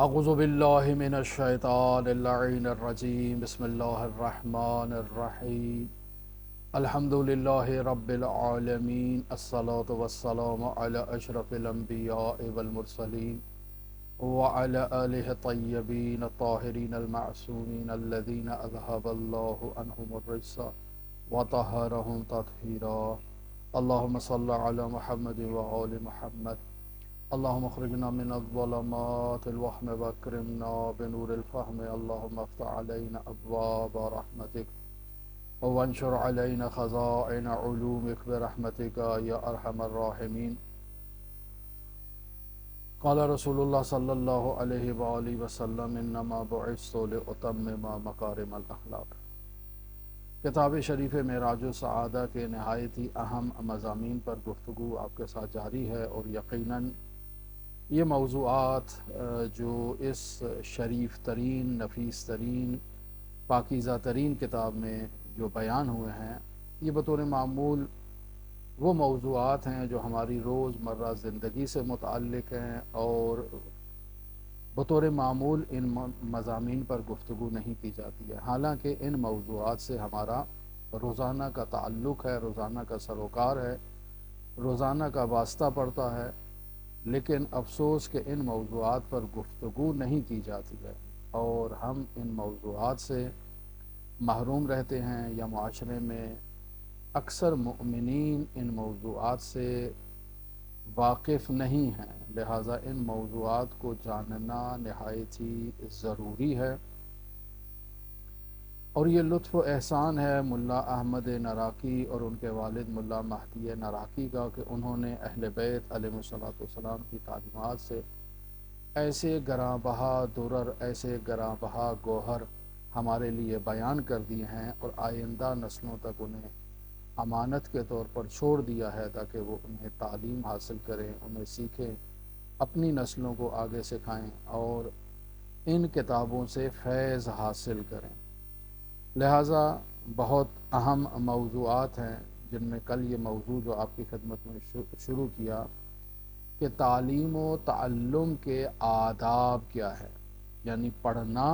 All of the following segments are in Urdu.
اعوذ باللہ من الشیطان اللعین الرجیم بسم اللہ الرحمن الرحیم الحمد للہ رب العالمین الصلاة والسلام علی اشرف الانبیاء والمرسلین وعلى آلہ الطیبین الطاہرین المعصومین الذین اذهب اللہ عنہم الرجس وطہرہم تطہیرا اللہم صل علی محمد وآل محمد اللهم اخرجنا من الظلمات الوهم واكرمنا بنور الفهم اللهم افتح علينا ابواب رحمتك وانشر علينا خزائن علومك برحمتك يا ارحم الراحمين. قال رسول الله صلی اللہ علیہ وآلہ وسلم انما بعثت لاتمم مکارم الاخلاق. کتاب شریف معراج السعادہ کے نہایت ہی اہم مضامین پر گفتگو آپ کے ساتھ جاری ہے، اور یقیناً یہ موضوعات جو اس شریف ترین، نفیس ترین، پاکیزہ ترین کتاب میں جو بیان ہوئے ہیں، یہ بطور معمول وہ موضوعات ہیں جو ہماری روز مرہ زندگی سے متعلق ہیں، اور بطور معمول ان مضامین پر گفتگو نہیں کی جاتی ہے، حالانکہ ان موضوعات سے ہمارا روزانہ کا تعلق ہے، روزانہ کا سروکار ہے، روزانہ کا واسطہ پڑتا ہے، لیکن افسوس کہ ان موضوعات پر گفتگو نہیں کی جاتی ہے، اور ہم ان موضوعات سے محروم رہتے ہیں، یا معاشرے میں اکثر مؤمنین ان موضوعات سے واقف نہیں ہیں. لہٰذا ان موضوعات کو جاننا نہایت ہی ضروری ہے، اور یہ لطف و احسان ہے ملا احمد نراقی اور ان کے والد ملا مہدی نراقی کا کہ انہوں نے اہل بیت علیہ الصلوۃ والسلام کی تعلیمات سے ایسے گراں بہا درر، ایسے گراں بہا گوہر ہمارے لیے بیان کر دیے ہیں، اور آئندہ نسلوں تک انہیں امانت کے طور پر چھوڑ دیا ہے تاکہ وہ انہیں تعلیم حاصل کریں، انہیں سیکھیں، اپنی نسلوں کو آگے سکھائیں اور ان کتابوں سے فیض حاصل کریں. لہٰذا بہت اہم موضوعات ہیں، جن میں کل یہ موضوع جو آپ کی خدمت میں شروع کیا کہ تعلیم و تعلم کے آداب کیا ہے، یعنی پڑھنا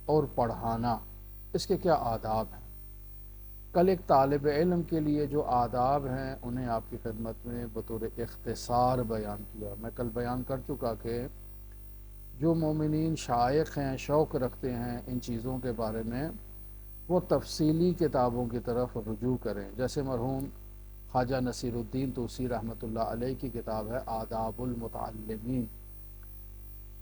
اور پڑھانا، اس کے کیا آداب ہیں. کل ایک طالب علم کے لیے جو آداب ہیں انہیں آپ کی خدمت میں بطور اختصار بیان کیا. میں کل بیان کر چکا کہ جو مومنین شائق ہیں، شوق رکھتے ہیں ان چیزوں کے بارے میں، وہ تفصیلی کتابوں کی طرف رجوع کریں، جیسے مرحوم خواجہ نصیر الدین طوسی رحمۃ اللہ علیہ کی کتاب ہے آداب المتعلمین.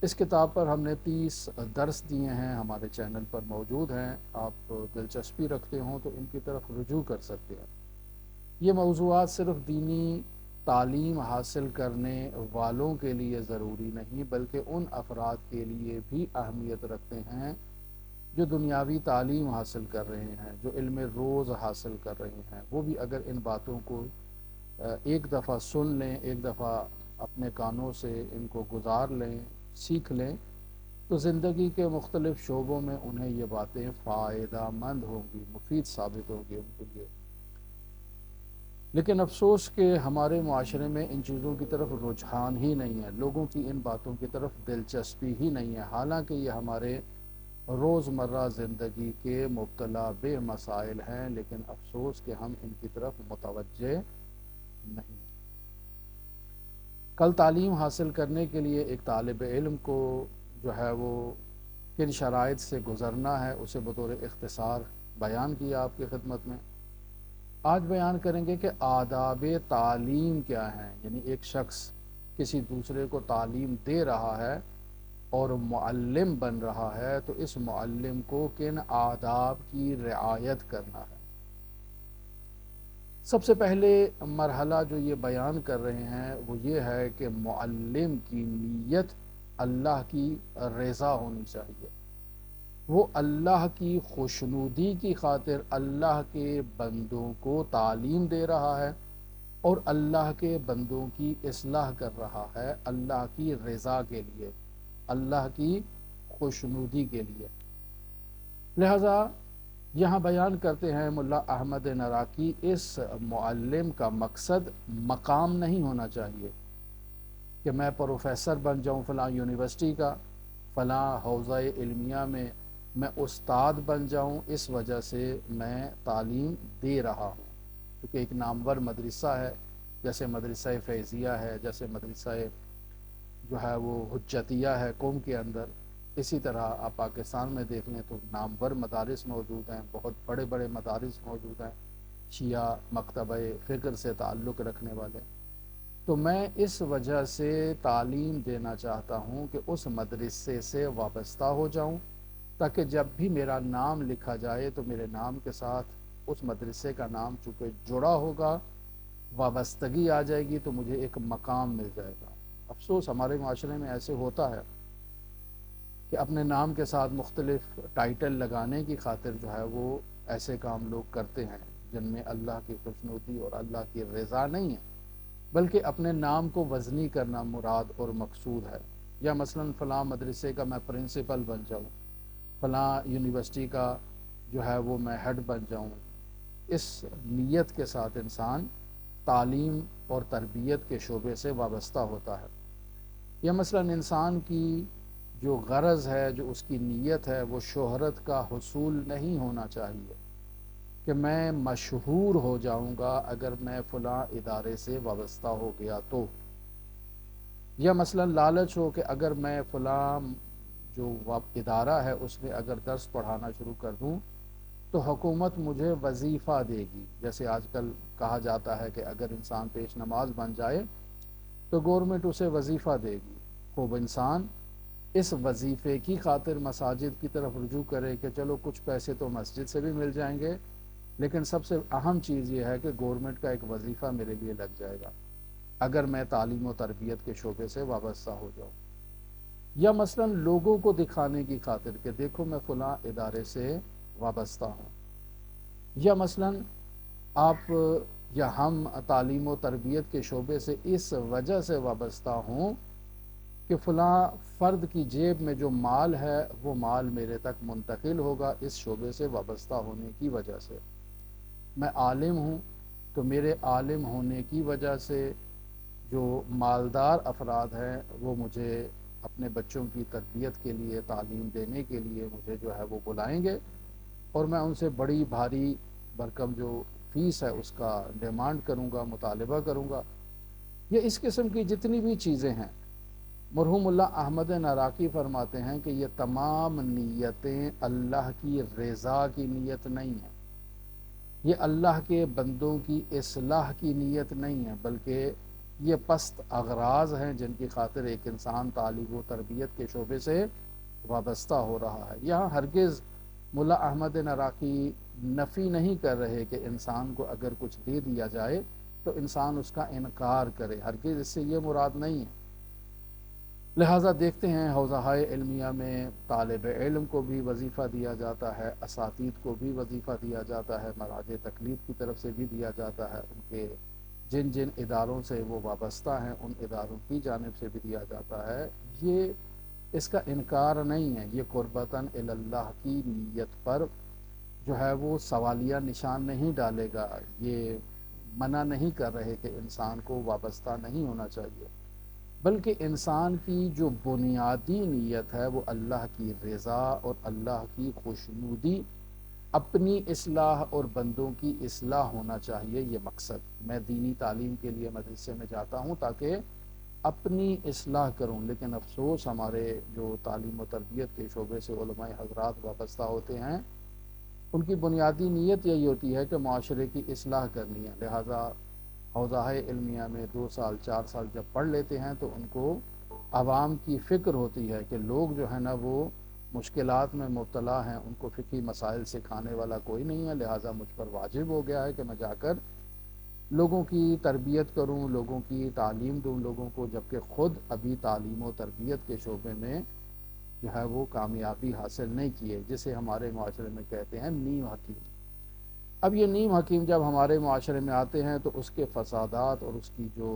اس کتاب پر ہم نے 30 درس دیے ہیں، ہمارے چینل پر موجود ہیں، آپ دلچسپی رکھتے ہوں تو ان کی طرف رجوع کر سکتے ہیں. یہ موضوعات صرف دینی تعلیم حاصل کرنے والوں کے لیے ضروری نہیں، بلکہ ان افراد کے لیے بھی اہمیت رکھتے ہیں جو دنیاوی تعلیم حاصل کر رہے ہیں، جو علم روز حاصل کر رہے ہیں. وہ بھی اگر ان باتوں کو ایک دفعہ سن لیں، ایک دفعہ اپنے کانوں سے ان کو گزار لیں، سیکھ لیں، تو زندگی کے مختلف شعبوں میں انہیں یہ باتیں فائدہ مند ہوں گی، مفید ثابت ہوں گی ان کے لیے. لیکن افسوس کہ ہمارے معاشرے میں ان چیزوں کی طرف رجحان ہی نہیں ہے، لوگوں کی ان باتوں کی طرف دلچسپی ہی نہیں ہے، حالانکہ یہ ہمارے روزمرہ زندگی کے مبتلا بے مسائل ہیں، لیکن افسوس کہ ہم ان کی طرف متوجہ نہیں. کل تعلیم حاصل کرنے کے لیے ایک طالب علم کو جو ہے وہ کن شرائط سے گزرنا ہے اسے بطور اختصار بیان کیا آپ کی خدمت میں. آج بیان کریں گے کہ آداب تعلیم کیا ہیں، یعنی ایک شخص کسی دوسرے کو تعلیم دے رہا ہے اور معلم بن رہا ہے تو اس معلم کو کن آداب کی رعایت کرنا ہے. سب سے پہلے مرحلہ جو یہ بیان کر رہے ہیں وہ یہ ہے کہ معلم کی نیت اللہ کی رضا ہونی چاہیے. وہ اللہ کی خوشنودی کی خاطر اللہ کے بندوں کو تعلیم دے رہا ہے اور اللہ کے بندوں کی اصلاح کر رہا ہے، اللہ کی رضا کے لیے، اللہ کی خوشنودی کے لیے. لہذا یہاں بیان کرتے ہیں ملا احمد نراقی، اس معلم کا مقصد مقام نہیں ہونا چاہیے کہ میں پروفیسر بن جاؤں فلاں یونیورسٹی کا، فلاں حوزہ علمیہ میں استاد بن جاؤں، اس وجہ سے میں تعلیم دے رہا ہوں، کیونکہ ایک نامور مدرسہ ہے، جیسے مدرسہ فیضیہ ہے، جیسے مدرسہ جو ہے وہ حجتیہ ہے قوم کے اندر. اسی طرح آپ پاکستان میں دیکھ لیں تو نامور مدارس موجود ہیں، بہت بڑے بڑے مدارس موجود ہیں شیعہ مکتبہ فکر سے تعلق رکھنے والے. تو میں اس وجہ سے تعلیم دینا چاہتا ہوں کہ اس مدرسے سے وابستہ ہو جاؤں، تاکہ جب بھی میرا نام لکھا جائے تو میرے نام کے ساتھ اس مدرسے کا نام چونکہ جڑا ہوگا، وابستگی آ جائے گی، تو مجھے ایک مقام مل جائے گا. افسوس ہمارے معاشرے میں ایسے ہوتا ہے کہ اپنے نام کے ساتھ مختلف ٹائٹل لگانے کی خاطر جو ہے وہ ایسے کام لوگ کرتے ہیں جن میں اللہ کی خوشنودی اور اللہ کی رضا نہیں ہے، بلکہ اپنے نام کو وزنی کرنا مراد اور مقصود ہے. یا مثلا فلاں مدرسے کا میں پرنسپل بن جاؤں، فلاں یونیورسٹی کا جو ہے وہ میں ہیڈ بن جاؤں. اس نیت کے ساتھ انسان تعلیم اور تربیت کے شعبے سے وابستہ ہوتا ہے. یا مثلا انسان کی جو غرض ہے، جو اس کی نیت ہے، وہ شہرت کا حصول نہیں ہونا چاہیے کہ میں مشہور ہو جاؤں گا اگر میں فلاں ادارے سے وابستہ ہو گیا تو. یا مثلا لالچ ہو کہ اگر میں فلاں جو ادارہ ہے اس میں اگر درس پڑھانا شروع کر دوں تو حکومت مجھے وظیفہ دے گی. جیسے آج کل کہا جاتا ہے کہ اگر انسان پیش نماز بن جائے تو گورنمنٹ اسے وظیفہ دے گی. خوب انسان اس وظیفے کی خاطر مساجد کی طرف رجوع کرے کہ چلو کچھ پیسے تو مسجد سے بھی مل جائیں گے، لیکن سب سے اہم چیز یہ ہے کہ گورنمنٹ کا ایک وظیفہ میرے لیے لگ جائے گا اگر میں تعلیم و تربیت کے شعبے سے وابستہ ہو جاؤں. یا مثلا لوگوں کو دکھانے کی خاطر کہ دیکھو میں فلاں ادارے سے وابستہ ہوں. یا مثلا آپ یا ہم تعلیم و تربیت کے شعبے سے اس وجہ سے وابستہ ہوں کہ فلاں فرد کی جیب میں جو مال ہے وہ مال میرے تک منتقل ہوگا اس شعبے سے وابستہ ہونے کی وجہ سے. میں عالم ہوں تو میرے عالم ہونے کی وجہ سے جو مالدار افراد ہیں وہ مجھے اپنے بچوں کی تربیت کے لیے، تعلیم دینے کے لیے مجھے جو ہے وہ بلائیں گے، اور میں ان سے بڑی بھاری بھرکم جو فیس ہے اس کا ڈیمانڈ کروں گا، مطالبہ کروں گا. یہ اس قسم کی جتنی بھی چیزیں ہیں، مرحوم اللہ احمد نراقی فرماتے ہیں کہ یہ تمام نیتیں اللہ کی رضا کی نیت نہیں ہیں، یہ اللہ کے بندوں کی اصلاح کی نیت نہیں ہے، بلکہ یہ پست اغراض ہیں جن کی خاطر ایک انسان تعلیم و تربیت کے شعبے سے وابستہ ہو رہا ہے. یہاں ہرگز ملا احمد نراقی نفی نہیں کر رہے کہ انسان کو اگر کچھ دے دیا جائے تو انسان اس کا انکار کرے، ہرگز اس سے یہ مراد نہیں ہے. لہٰذا دیکھتے ہیں حوزہ علمیہ میں طالب علم کو بھی وظیفہ دیا جاتا ہے، اساتید کو بھی وظیفہ دیا جاتا ہے، مراجع تکلیف کی طرف سے بھی دیا جاتا ہے، ان کے جن جن اداروں سے وہ وابستہ ہیں ان اداروں کی جانب سے بھی دیا جاتا ہے. یہ اس کا انکار نہیں ہے، یہ قربتاً اللہ کی نیت پر جو ہے وہ سوالیہ نشان نہیں ڈالے گا. یہ منع نہیں کر رہے کہ انسان کو وابستہ نہیں ہونا چاہیے، بلکہ انسان کی جو بنیادی نیت ہے وہ اللہ کی رضا اور اللہ کی خوشنودی، اپنی اصلاح اور بندوں کی اصلاح ہونا چاہیے. یہ مقصد میں دینی تعلیم کے لیے مدرسے میں جاتا ہوں تاکہ اپنی اصلاح کروں. لیکن افسوس ہمارے جو تعلیم و تربیت کے شعبے سے علماء حضرات وابستہ ہوتے ہیں ان کی بنیادی نیت یہی ہوتی ہے کہ معاشرے کی اصلاح کرنی ہے. لہٰذا حوزہ علمیہ میں 2 سال 4 سال جب پڑھ لیتے ہیں تو ان کو عوام کی فکر ہوتی ہے کہ لوگ جو ہے نا وہ مشکلات میں مبتلا ہیں، ان کو فقہی مسائل سکھانے والا کوئی نہیں ہے، لہٰذا مجھ پر واجب ہو گیا ہے کہ میں جا کر لوگوں کی تربیت کروں، لوگوں کی تعلیم دوں لوگوں کو، جبکہ خود ابھی تعلیم و تربیت کے شعبے میں جو ہے وہ کامیابی حاصل نہیں کیے، جسے ہمارے معاشرے میں کہتے ہیں نیم حکیم. اب یہ نیم حکیم جب ہمارے معاشرے میں آتے ہیں تو اس کے فسادات اور اس کی جو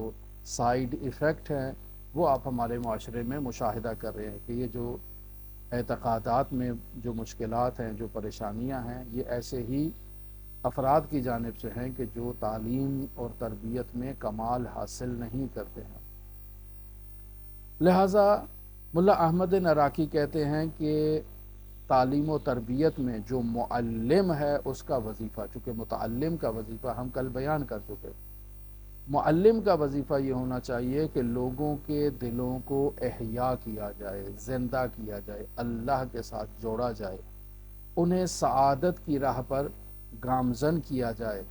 سائیڈ ایفیکٹ ہیں وہ آپ ہمارے معاشرے میں مشاہدہ کر رہے ہیں کہ یہ جو اعتقادات میں جو مشکلات ہیں، جو پریشانیاں ہیں، یہ ایسے ہی افراد کی جانب سے ہیں کہ جو تعلیم اور تربیت میں کمال حاصل نہیں کرتے ہیں. لہٰذا ملا احمد نراقی کہتے ہیں کہ تعلیم و تربیت میں جو معلم ہے اس کا وظیفہ، چونکہ متعلم کا وظیفہ ہم کل بیان کر چکے، معلم کا وظیفہ یہ ہونا چاہیے کہ لوگوں کے دلوں کو احیا کیا جائے، زندہ کیا جائے، اللہ کے ساتھ جوڑا جائے، انہیں سعادت کی راہ پر گامزن کیا جائے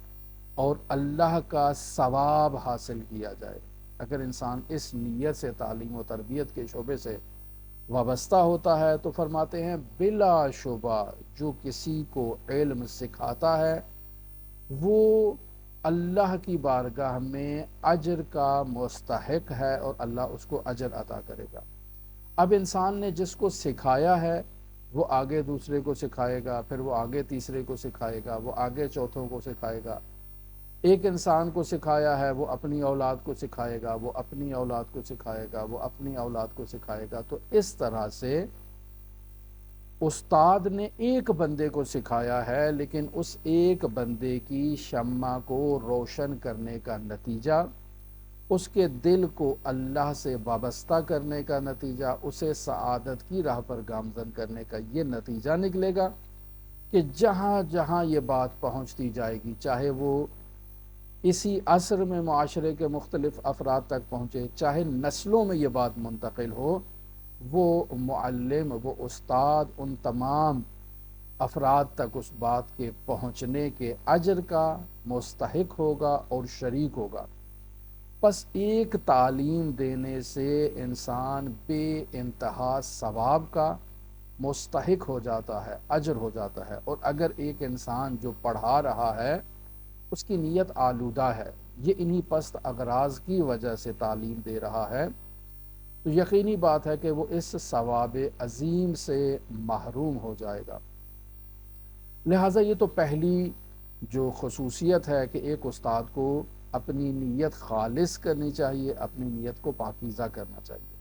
اور اللہ کا ثواب حاصل کیا جائے۔ اگر انسان اس نیت سے تعلیم و تربیت کے شعبے سے وابستہ ہوتا ہے تو فرماتے ہیں بلا شبہ جو کسی کو علم سکھاتا ہے وہ اللہ کی بارگاہ میں اجر کا مستحق ہے اور اللہ اس کو اجر عطا کرے گا۔ اب انسان نے جس کو سکھایا ہے وہ آگے دوسرے کو سکھائے گا، پھر وہ آگے تیسرے کو سکھائے گا، وہ آگے چوتھوں کو سکھائے گا۔ ایک انسان کو سکھایا ہے وہ اپنی اولاد کو سکھائے گا، وہ اپنی اولاد کو سکھائے گا، وہ اپنی اولاد کو سکھائے گا۔ تو اس طرح سے استاد نے ایک بندے کو سکھایا ہے، لیکن اس ایک بندے کی شمع کو روشن کرنے کا نتیجہ، اس کے دل کو اللہ سے وابستہ کرنے کا نتیجہ، اسے سعادت کی راہ پر گامزن کرنے کا یہ نتیجہ نکلے گا کہ جہاں جہاں یہ بات پہنچتی جائے گی، چاہے وہ اسی عصر میں معاشرے کے مختلف افراد تک پہنچے، چاہے نسلوں میں یہ بات منتقل ہو، وہ معلم، وہ استاد ان تمام افراد تک اس بات کے پہنچنے کے اجر کا مستحق ہوگا اور شریک ہوگا۔ بس ایک تعلیم دینے سے انسان بے انتہا ثواب کا مستحق ہو جاتا ہے، اجر ہو جاتا ہے۔ اور اگر ایک انسان جو پڑھا رہا ہے اس کی نیت آلودہ ہے، یہ انہی پست اغراض کی وجہ سے تعلیم دے رہا ہے، تو یقینی بات ہے کہ وہ اس ثواب عظیم سے محروم ہو جائے گا۔ لہٰذا یہ تو پہلی جو خصوصیت ہے کہ ایک استاد کو اپنی نیت خالص کرنی چاہیے، اپنی نیت کو پاکیزہ کرنا چاہیے۔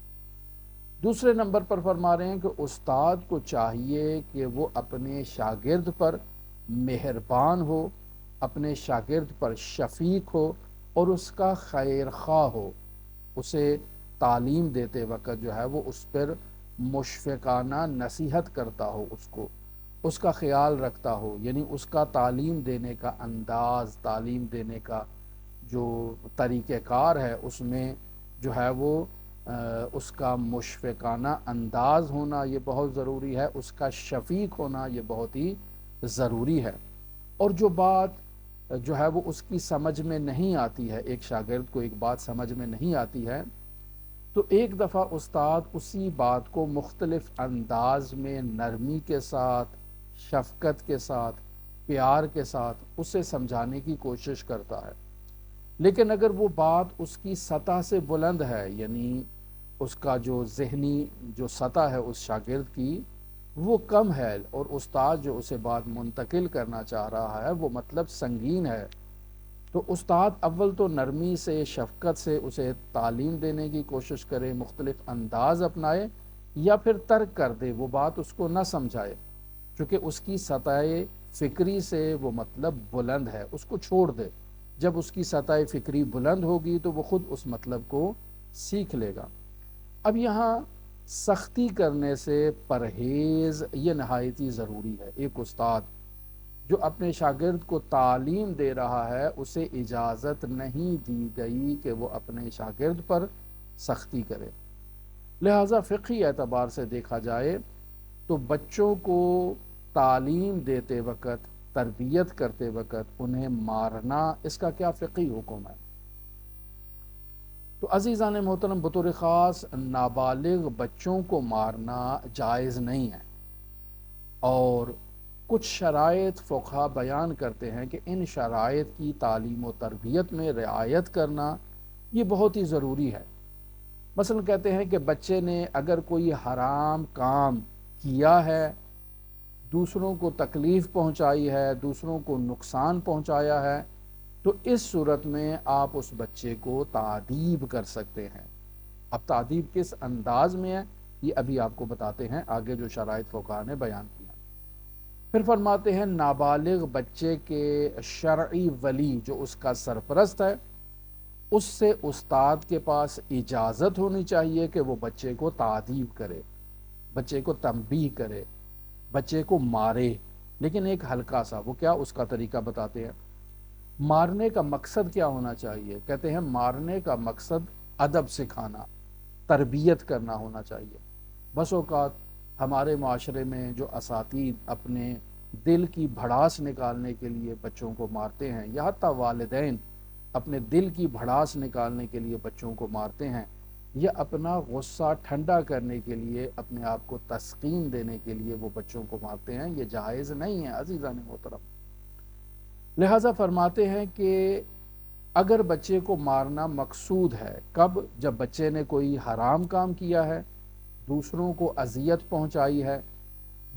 دوسرے نمبر پر فرما رہے ہیں کہ استاد کو چاہیے کہ وہ اپنے شاگرد پر مہربان ہو، اپنے شاگرد پر شفیق ہو اور اس کا خیر خواہ ہو، اسے تعلیم دیتے وقت جو ہے وہ اس پر مشفقانہ نصیحت کرتا ہو، اس کا خیال رکھتا ہو، یعنی اس کا تعلیم دینے کا انداز، تعلیم دینے کا جو طریقہ کار ہے اس میں جو ہے وہ اس کا مشفقانہ انداز ہونا یہ بہت ضروری ہے، اس کا شفیق ہونا یہ بہت ہی ضروری ہے۔ اور جو بات جو ہے وہ اس کی سمجھ میں نہیں آتی ہے، ایک شاگرد کو ایک بات سمجھ میں نہیں آتی ہے تو ایک دفعہ استاد اسی بات کو مختلف انداز میں نرمی کے ساتھ، شفقت کے ساتھ، پیار کے ساتھ اسے سمجھانے کی کوشش کرتا ہے۔ لیکن اگر وہ بات اس کی سطح سے بلند ہے، یعنی اس کا جو ذہنی جو سطح ہے اس شاگرد کی وہ کم ہے اور استاد جو اسے بات منتقل کرنا چاہ رہا ہے وہ مطلب سنگین ہے، تو استاد اول تو نرمی سے، شفقت سے اسے تعلیم دینے کی کوشش کرے، مختلف انداز اپنائے، یا پھر ترک کر دے، وہ بات اس کو نہ سمجھائے چونکہ اس کی سطح فکری سے وہ مطلب بلند ہے، اس کو چھوڑ دے۔ جب اس کی سطح فکری بلند ہوگی تو وہ خود اس مطلب کو سیکھ لے گا۔ اب یہاں سختی کرنے سے پرہیز یہ نہایت ہی ضروری ہے۔ ایک استاد جو اپنے شاگرد کو تعلیم دے رہا ہے اسے اجازت نہیں دی گئی کہ وہ اپنے شاگرد پر سختی کرے۔ لہٰذا فقہی اعتبار سے دیکھا جائے تو بچوں کو تعلیم دیتے وقت، تربیت کرتے وقت انہیں مارنا اس کا کیا فقہی حکم ہے؟ تو عزیزان محترم، بطور خاص نابالغ بچوں کو مارنا جائز نہیں ہے، اور کچھ شرائط فقہا بیان کرتے ہیں کہ ان شرائط کی تعلیم و تربیت میں رعایت کرنا یہ بہت ہی ضروری ہے۔ مثلا کہتے ہیں کہ بچے نے اگر کوئی حرام کام کیا ہے، دوسروں کو تکلیف پہنچائی ہے، دوسروں کو نقصان پہنچایا ہے، تو اس صورت میں آپ اس بچے کو تعدیب کر سکتے ہیں۔ اب تعدیب کس انداز میں ہے یہ ابھی آپ کو بتاتے ہیں، آگے جو شرائط فقہا نے بیان کیا۔ پھر فرماتے ہیں نابالغ بچے کے شرعی ولی جو اس کا سرپرست ہے اس سے استاد کے پاس اجازت ہونی چاہیے کہ وہ بچے کو تعدیب کرے، بچے کو تنبیہ کرے، بچے کو مارے، لیکن ایک ہلکا سا۔ وہ کیا؟ اس کا طریقہ بتاتے ہیں۔ مارنے کا مقصد کیا ہونا چاہیے؟ کہتے ہیں مارنے کا مقصد ادب سکھانا، تربیت کرنا ہونا چاہیے۔ بس اوقات ہمارے معاشرے میں جو اساتید اپنے دل کی بھڑاس نکالنے کے لیے بچوں کو مارتے ہیں، یا حتیٰ والدین اپنے دل کی بھڑاس نکالنے کے لیے بچوں کو مارتے ہیں، یا اپنا غصہ ٹھنڈا کرنے کے لیے، اپنے آپ کو تسکین دینے کے لیے وہ بچوں کو مارتے ہیں، یہ جائز نہیں ہے عزیزان محترم۔ لہٰذا فرماتے ہیں کہ اگر بچے کو مارنا مقصود ہے، کب؟ جب بچے نے کوئی حرام کام کیا ہے، دوسروں کو اذیت پہنچائی ہے،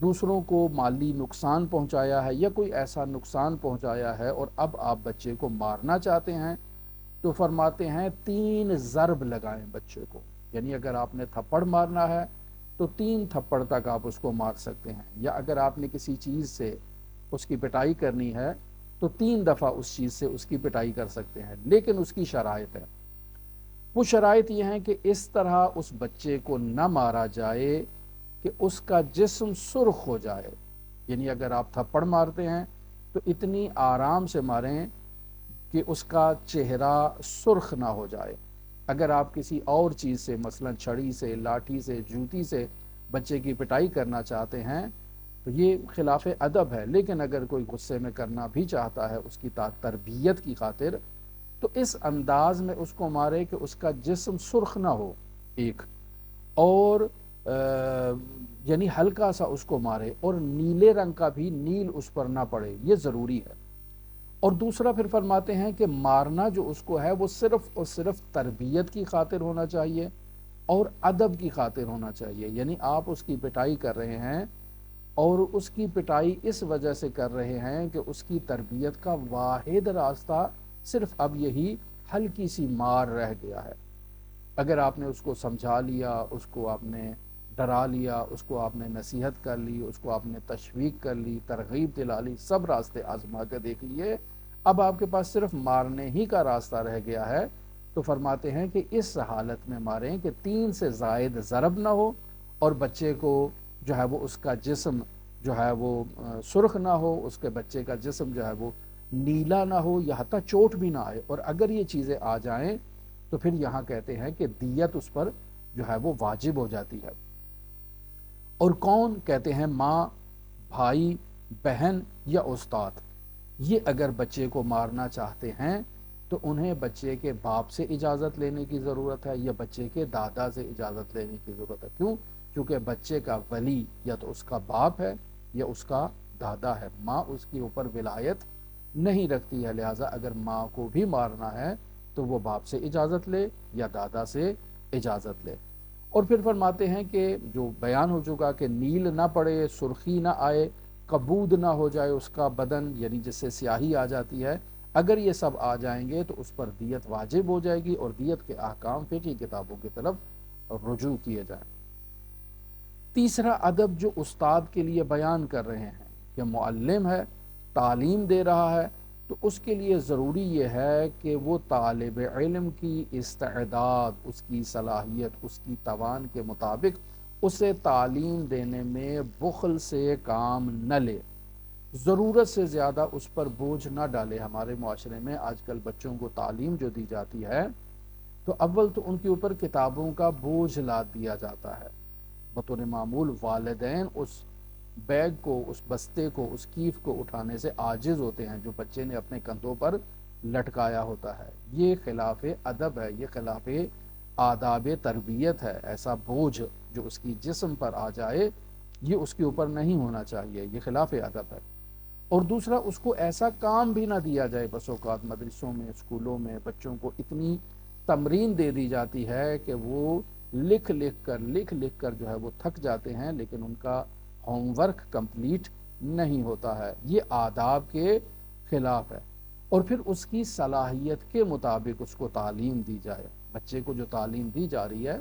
دوسروں کو مالی نقصان پہنچایا ہے، یا کوئی ایسا نقصان پہنچایا ہے اور اب آپ بچے کو مارنا چاہتے ہیں، تو فرماتے ہیں 3 ضرب لگائیں بچے کو۔ یعنی اگر آپ نے تھپڑ مارنا ہے تو 3 تھپڑ تک آپ اس کو مار سکتے ہیں، یا اگر آپ نے کسی چیز سے اس کی پٹائی کرنی ہے تو 3 دفعہ اس چیز سے اس کی پٹائی کر سکتے ہیں، لیکن اس کی شرائط ہے۔ وہ شرائط یہ ہیں کہ اس طرح اس بچے کو نہ مارا جائے کہ اس کا جسم سرخ ہو جائے۔ یعنی اگر آپ تھپڑ مارتے ہیں تو اتنی آرام سے ماریں کہ اس کا چہرہ سرخ نہ ہو جائے۔ اگر آپ کسی اور چیز سے، مثلا چھڑی سے، لاٹھی سے، جوتی سے بچے کی پٹائی کرنا چاہتے ہیں تو یہ خلاف ادب ہے، لیکن اگر کوئی غصے میں کرنا بھی چاہتا ہے اس کی تربیت کی خاطر، تو اس انداز میں اس کو مارے کہ اس کا جسم سرخ نہ ہو ایک، اور یعنی ہلکا سا اس کو مارے، اور نیلے رنگ کا بھی نیل اس پر نہ پڑے، یہ ضروری ہے۔ اور دوسرا پھر فرماتے ہیں کہ مارنا جو اس کو ہے وہ صرف اور صرف تربیت کی خاطر ہونا چاہیے اور ادب کی خاطر ہونا چاہیے۔ یعنی آپ اس کی پٹائی کر رہے ہیں اور اس کی پٹائی اس وجہ سے کر رہے ہیں کہ اس کی تربیت کا واحد راستہ صرف اب یہی ہلکی سی مار رہ گیا ہے۔ اگر آپ نے اس کو سمجھا لیا، اس کو آپ نے ڈرا لیا، اس کو آپ نے نصیحت کر لی، اس کو آپ نے تشویق کر لی، ترغیب دلا لی، سب راستے آزما کے دیکھ لیے، اب آپ کے پاس صرف مارنے ہی کا راستہ رہ گیا ہے، تو فرماتے ہیں کہ اس حالت میں ماریں کہ 3 سے زائد ضرب نہ ہو، اور بچے کو جو ہے وہ اس کا جسم جو ہے وہ سرخ نہ ہو، اس کے بچے کا جسم جو ہے وہ نیلا نہ ہو، یا حتیٰ چوٹ بھی نہ آئے۔ اور اگر یہ چیزیں آ جائیں تو پھر یہاں کہتے ہیں کہ دیت اس پر جو ہے وہ واجب ہو جاتی ہے۔ اور کون؟ کہتے ہیں ماں، بھائی، بہن یا استاد۔ یہ اگر بچے کو مارنا چاہتے ہیں تو انہیں بچے کے باپ سے اجازت لینے کی ضرورت ہے، یا بچے کے دادا سے اجازت لینے کی ضرورت ہے۔ کیوں؟ کیونکہ بچے کا ولی یا تو اس کا باپ ہے یا اس کا دادا ہے، ماں اس کے اوپر ولایت نہیں رکھتی ہے۔ لہٰذا اگر ماں کو بھی مارنا ہے تو وہ باپ سے اجازت لے یا دادا سے اجازت لے۔ اور پھر فرماتے ہیں کہ جو بیان ہو چکا کہ نیل نہ پڑے، سرخی نہ آئے، کبود نہ ہو جائے اس کا بدن، یعنی جس سے سیاہی آ جاتی ہے، اگر یہ سب آ جائیں گے تو اس پر دیت واجب ہو جائے گی، اور دیت کے احکام فقہی کتابوں کی طرف رجوع کیے جائیں۔ تیسرا ادب جو استاد کے لیے بیان کر رہے ہیں کہ معلم ہے، تعلیم دے رہا ہے، تو اس کے لیے ضروری یہ ہے کہ وہ طالب علم کی استعداد، اس کی صلاحیت، اس کی توان کے مطابق اسے تعلیم دینے میں بخل سے کام نہ لے، ضرورت سے زیادہ اس پر بوجھ نہ ڈالے۔ ہمارے معاشرے میں آج کل بچوں کو تعلیم جو دی جاتی ہے تو اول تو ان کے اوپر کتابوں کا بوجھ لاد دیا جاتا ہے۔ بطور معمول والدین اس بیگ کو، اس بستے کو، اس کیف کو اٹھانے سے عاجز ہوتے ہیں جو بچے نے اپنے کندھوں پر لٹکایا ہوتا ہے۔ یہ خلاف ادب ہے، یہ خلاف آداب تربیت ہے۔ ایسا بوجھ جو اس کی جسم پر آ جائے یہ اس کے اوپر نہیں ہونا چاہیے، یہ خلاف ادب ہے۔ اور دوسرا، اس کو ایسا کام بھی نہ دیا جائے۔ بس اوقات مدرسوں میں، اسکولوں میں بچوں کو اتنی تمرین دے دی جاتی ہے کہ وہ لکھ لکھ کر جو ہے وہ تھک جاتے ہیں، لیکن ان کا ہوم ورک کمپلیٹ نہیں ہوتا ہے۔ یہ آداب کے خلاف ہے۔ اور پھر اس کی صلاحیت کے مطابق اس کو تعلیم دی جائے۔ بچے کو جو تعلیم دی جا رہی ہے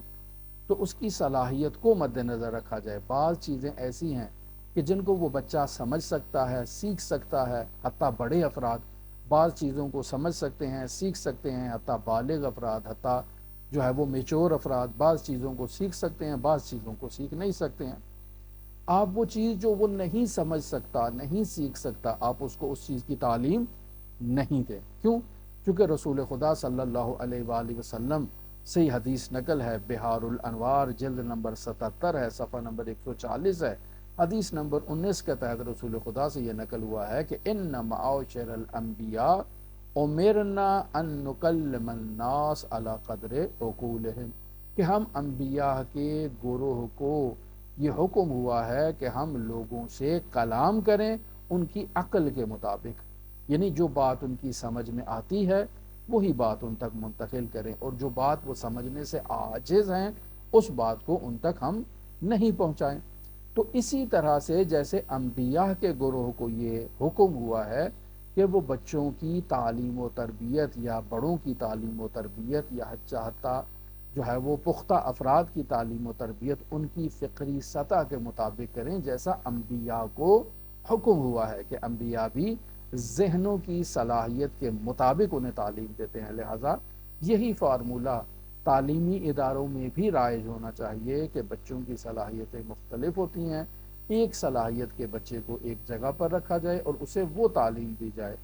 تو اس کی صلاحیت کو مد نظر رکھا جائے۔ بعض چیزیں ایسی ہیں کہ جن کو وہ بچہ سمجھ سکتا ہے، سیکھ سکتا ہے، حتیٰ بڑے افراد بعض چیزوں کو سمجھ سکتے ہیں، سیکھ سکتے ہیں، حتیٰ بالغ افراد، حتیٰ جو ہے وہ میچور افراد بعض چیزوں کو سیکھ سکتے ہیں، بعض چیزوں کو سیکھ نہیں سکتے ہیں۔ آپ وہ چیز جو وہ نہیں سمجھ سکتا، نہیں سیکھ سکتا، آپ اس کو اس چیز کی تعلیم نہیں دیں۔ کیوں؟ چونکہ رسول خدا صلی اللہ علیہ وآلہ وسلم سے حدیث نقل ہے، بہار الانوار جلد نمبر 77 ہے، صفحہ نمبر 140 ہے، حدیث نمبر 19 کے تحت رسول خدا سے یہ نقل ہوا ہے کہ ان معاشر الانبیاء امرنا ان نکلم الناس علی قدر عقولہم، کہ ہم انبیاء کے گروہ کو یہ حکم ہوا ہے کہ ہم لوگوں سے کلام کریں ان کی عقل کے مطابق، یعنی جو بات ان کی سمجھ میں آتی ہے وہی بات ان تک منتقل کریں، اور جو بات وہ سمجھنے سے عاجز ہیں اس بات کو ان تک ہم نہیں پہنچائیں۔ تو اسی طرح سے جیسے انبیاء کے گروہ کو یہ حکم ہوا ہے کہ وہ بچوں کی تعلیم و تربیت یا بڑوں کی تعلیم و تربیت یا حتیٰ جو ہے وہ پختہ افراد کی تعلیم و تربیت ان کی فکری سطح کے مطابق کریں، جیسا انبیاء کو حکم ہوا ہے کہ انبیاء بھی ذہنوں کی صلاحیت کے مطابق انہیں تعلیم دیتے ہیں۔ لہٰذا یہی فارمولہ تعلیمی اداروں میں بھی رائج ہونا چاہیے کہ بچوں کی صلاحیتیں مختلف ہوتی ہیں، ایک صلاحیت کے بچے کو ایک جگہ پر رکھا جائے اور اسے وہ تعلیم دی جائے،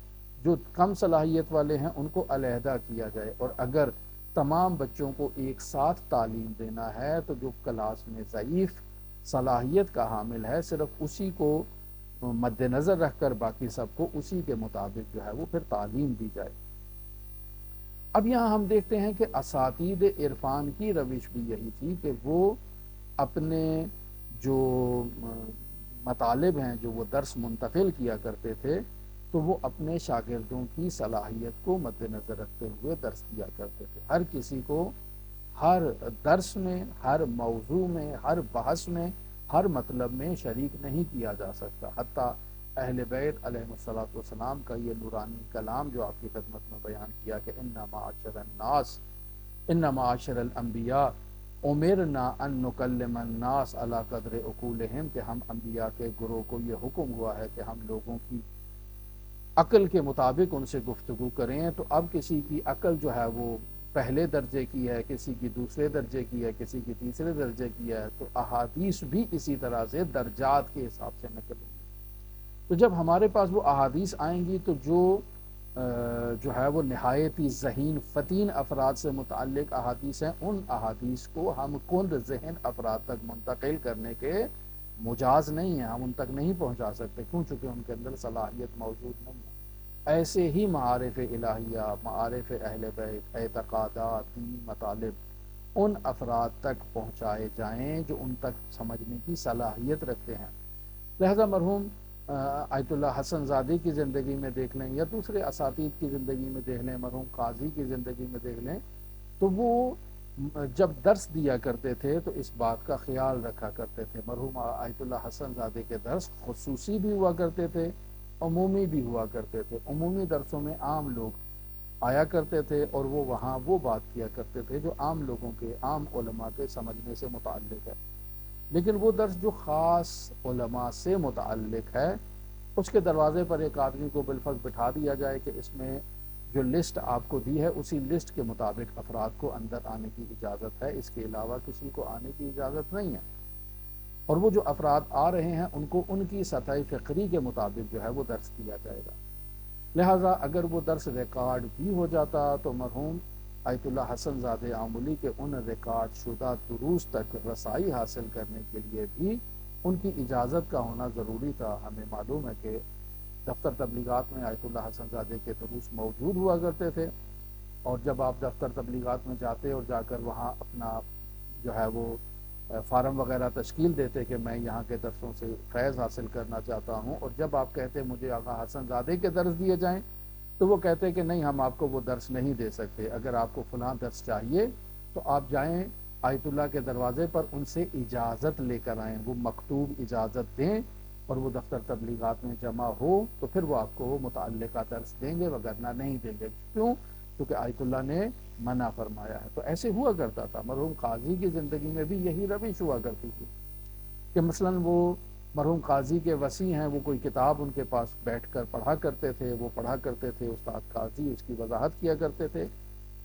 جو کم صلاحیت والے ہیں ان کو علیحدہ کیا جائے، اور اگر تمام بچوں کو ایک ساتھ تعلیم دینا ہے تو جو کلاس میں ضعیف صلاحیت کا حامل ہے صرف اسی کو مد نظر رکھ کر باقی سب کو اسی کے مطابق جو ہے وہ پھر تعلیم دی جائے۔ اب یہاں ہم دیکھتے ہیں کہ اساتید عرفان کی روش بھی یہی تھی کہ وہ اپنے جو مطالب ہیں جو وہ درس منتقل کیا کرتے تھے تو وہ اپنے شاگردوں کی صلاحیت کو مد نظر رکھتے ہوئے درس دیا کرتے تھے۔ ہر کسی کو ہر درس میں، ہر موضوع میں، ہر بحث میں، ہر مطلب میں شریک نہیں کیا جا سکتا۔ حتیٰ اہل بیت علیہ الصلوۃ والسلام کا یہ نورانی کلام جو آپ کی خدمت میں بیان کیا کہ ان معاشر الناس، ان معاشر الانبیاء امرنا ان نکلم الناس علی قدر عقولہم، کہ ہم انبیاء کے گروہ کو یہ حکم ہوا ہے کہ ہم لوگوں کی عقل کے مطابق ان سے گفتگو کریں۔ تو اب کسی کی عقل جو ہے وہ پہلے درجے کی ہے، کسی کی دوسرے درجے کی ہے، کسی کی تیسرے درجے کی ہے، تو احادیث بھی اسی طرح سے درجات کے حساب سے نقل ہوگی۔ تو جب ہمارے پاس وہ احادیث آئیں گی تو جو ہے وہ نہایت ہی ذہین فتین افراد سے متعلق احادیث ہیں، ان احادیث کو ہم کند ذہن افراد تک منتقل کرنے کے مجاز نہیں ہیں، ہم ان تک نہیں پہنچا سکتے، کیوں؟ چونکہ ان کے اندر صلاحیت موجود نہیں ہے۔ ایسے ہی معارف الہیہ، معارف اہل بیت، اعتقادات، دینی مطالب ان افراد تک پہنچائے جائیں جو ان تک سمجھنے کی صلاحیت رکھتے ہیں۔ لہذا مرحوم آیت اللہ حسن زادی کی زندگی میں دیکھ لیں یا دوسرے اساتید کی زندگی میں دیکھ لیں، مرحوم قاضی کی زندگی میں دیکھ لیں، تو وہ جب درس دیا کرتے تھے تو اس بات کا خیال رکھا کرتے تھے۔ مرحوم آیت اللہ حسن زادی کے درس خصوصی بھی ہوا کرتے تھے، عمومی بھی ہوا کرتے تھے۔ عمومی درسوں میں عام لوگ آیا کرتے تھے اور وہ وہاں وہ بات کیا کرتے تھے جو عام لوگوں کے، عام علماء کے سمجھنے سے متعلق ہے، لیکن وہ درس جو خاص علماء سے متعلق ہے اس کے دروازے پر ایک آدمی کو بالفرض بٹھا دیا جائے کہ اس میں جو لسٹ آپ کو دی ہے اسی لسٹ کے مطابق افراد کو اندر آنے کی اجازت ہے، اس کے علاوہ کسی کو آنے کی اجازت نہیں ہے، اور وہ جو افراد آ رہے ہیں ان کو ان کی سطح فکری کے مطابق جو ہے وہ درس دیا جائے گا۔ لہٰذا اگر وہ درس ریکارڈ بھی ہو جاتا تو مرحوم آیت اللہ حسن زادہ آملی کے ان ریکارڈ شدہ دروس تک رسائی حاصل کرنے کے لیے بھی ان کی اجازت کا ہونا ضروری تھا۔ ہمیں معلوم ہے کہ دفتر تبلیغات میں آیت اللہ حسن زادہ کے دروس موجود ہوا کرتے تھے، اور جب آپ دفتر تبلیغات میں جاتے اور جا کر وہاں اپنا جو ہے وہ فارم وغیرہ تشکیل دیتے کہ میں یہاں کے درسوں سے فیض حاصل کرنا چاہتا ہوں، اور جب آپ کہتے مجھے آقا حسن زادہ کے درس دیے جائیں تو وہ کہتے کہ نہیں، ہم آپ کو وہ درس نہیں دے سکتے، اگر آپ کو فلاں درس چاہیے تو آپ جائیں آیت اللہ کے دروازے پر ان سے اجازت لے کر آئیں، وہ مکتوب اجازت دیں اور وہ دفتر تبلیغات میں جمع ہو تو پھر وہ آپ کو وہ متعلقہ درس دیں گے، وگرنہ نہیں دیں گے۔ کیوں؟ کیونکہ آیت اللہ نے منع فرمایا ہے۔ تو ایسے ہوا کرتا تھا۔ مرحوم قاضی کی زندگی میں بھی یہی روش ہوا کرتی تھی کہ مثلاً وہ مرحوم قاضی کے وسیع ہیں، وہ کوئی کتاب ان کے پاس بیٹھ کر پڑھا کرتے تھے، وہ پڑھا کرتے تھے، استاد قاضی اس کی وضاحت کیا کرتے تھے۔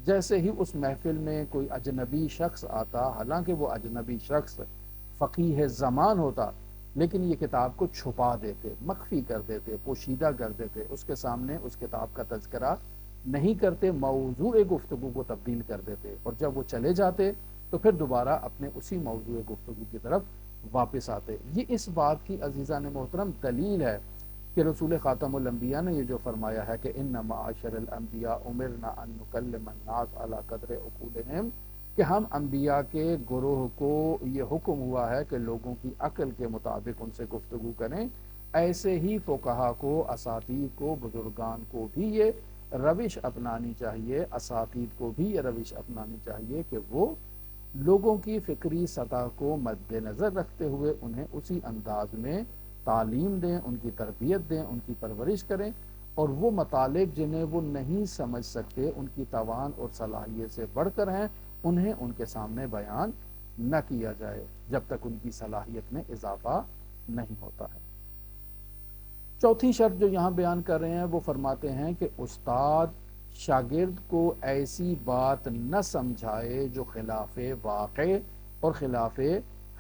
جیسے ہی اس محفل میں کوئی اجنبی شخص آتا، حالانکہ وہ اجنبی شخص فقیہ زمان ہوتا، لیکن یہ کتاب کو چھپا دیتے، مخفی کر دیتے، پوشیدہ کر دیتے، اس کے سامنے اس کتاب کا تذکرہ نہیں کرتے، موضوع گفتگو کو تبدیل کر دیتے، اور جب وہ چلے جاتے تو پھر دوبارہ اپنے اسی موضوع گفتگو کی طرف واپس آتے۔ یہ اس بات کی عزیزان محترم دلیل ہے کہ رسول خاتم الانبیاء نے یہ جو فرمایا ہے کہ ان معاشر الانبیاء امرنا ان نکلم الناس علی قدر عقولہم، کہ ہم انبیاء کے گروہ کو یہ حکم ہوا ہے کہ لوگوں کی عقل کے مطابق ان سے گفتگو کریں، ایسے ہی فقہا کو، اساتید کو، بزرگان کو بھی یہ روش اپنانی چاہیے، اساتید کو بھی یہ روش اپنانی چاہیے کہ وہ لوگوں کی فکری سطح کو مد نظر رکھتے ہوئے انہیں اسی انداز میں تعلیم دیں، ان کی تربیت دیں، ان کی پرورش کریں، اور وہ مطالب جنہیں وہ نہیں سمجھ سکتے، ان کی توان اور صلاحیت سے بڑھ کر ہیں، انہیں ان کے سامنے بیان نہ کیا جائے جب تک ان کی صلاحیت میں اضافہ نہیں ہوتا ہے۔ چوتھی شرط جو یہاں بیان کر رہے ہیں وہ فرماتے ہیں کہ استاد شاگرد کو ایسی بات نہ سمجھائے جو خلاف واقع اور خلاف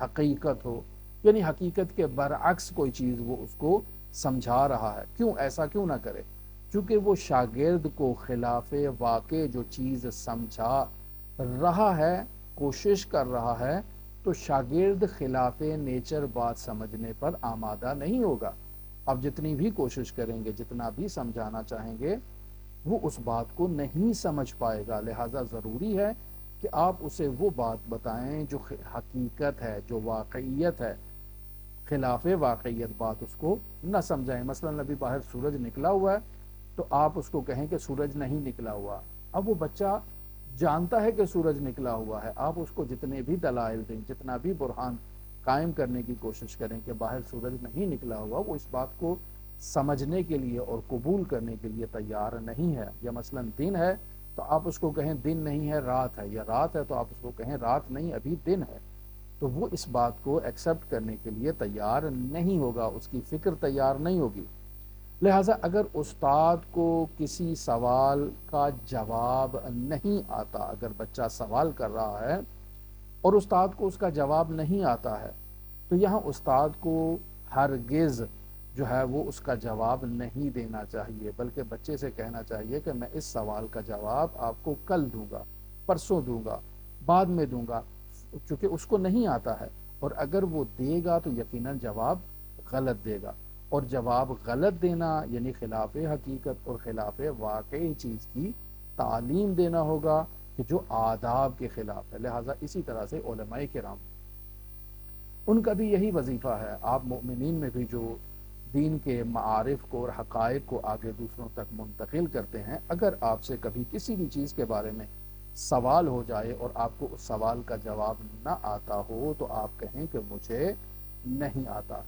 حقیقت ہو، یعنی حقیقت کے برعکس کوئی چیز وہ اس کو سمجھا رہا ہے۔ کیوں ایسا کیوں نہ کرے؟ چونکہ وہ شاگرد کو خلاف واقع جو چیز سمجھا رہا ہے، کوشش کر رہا ہے، تو شاگرد خلاف نیچر بات سمجھنے پر آمادہ نہیں ہوگا۔ اب جتنی بھی کوشش کریں گے، جتنا بھی سمجھانا چاہیں گے، وہ اس بات کو نہیں سمجھ پائے گا۔ لہٰذا ضروری ہے کہ آپ اسے وہ بات بتائیں جو حقیقت ہے، جو واقعیت ہے، خلاف واقعیت بات اس کو نہ سمجھائیں۔ مثلا ابھی باہر سورج نکلا ہوا ہے تو آپ اس کو کہیں کہ سورج نہیں نکلا ہوا، اب وہ بچہ جانتا ہے کہ سورج نکلا ہوا ہے، آپ اس کو جتنے بھی دلائل دیں، جتنا بھی برہان قائم کرنے کی کوشش کریں کہ باہر سورج نہیں نکلا ہوا، وہ اس بات کو سمجھنے کے لیے اور قبول کرنے کے لیے تیار نہیں ہے۔ یا مثلا دن ہے تو آپ اس کو کہیں دن نہیں ہے رات ہے، یا رات ہے تو آپ اس کو کہیں رات نہیں ابھی دن ہے، تو وہ اس بات کو ایکسیپٹ کرنے کے لیے تیار نہیں ہوگا، اس کی فکر تیار نہیں ہوگی۔ لہٰذا اگر استاد کو کسی سوال کا جواب نہیں آتا، اگر بچہ سوال کر رہا ہے اور استاد کو اس کا جواب نہیں آتا ہے، تو یہاں استاد کو ہرگز جو ہے وہ اس کا جواب نہیں دینا چاہیے، بلکہ بچے سے کہنا چاہیے کہ میں اس سوال کا جواب آپ کو کل دوں گا، پرسوں دوں گا، بعد میں دوں گا، چونکہ اس کو نہیں آتا ہے، اور اگر وہ دے گا تو یقیناً جواب غلط دے گا، اور جواب غلط دینا یعنی خلاف حقیقت اور خلاف واقعی چیز کی تعلیم دینا ہوگا کہ جو آداب کے خلاف ہے۔ لہٰذا اسی طرح سے علماء کرام، ان کا بھی یہی وظیفہ ہے۔ آپ مومنین میں بھی جو دین کے معارف کو اور حقائق کو آگے دوسروں تک منتقل کرتے ہیں، اگر آپ سے کبھی کسی بھی چیز کے بارے میں سوال ہو جائے اور آپ کو اس سوال کا جواب نہ آتا ہو تو آپ کہیں کہ مجھے نہیں آتا۔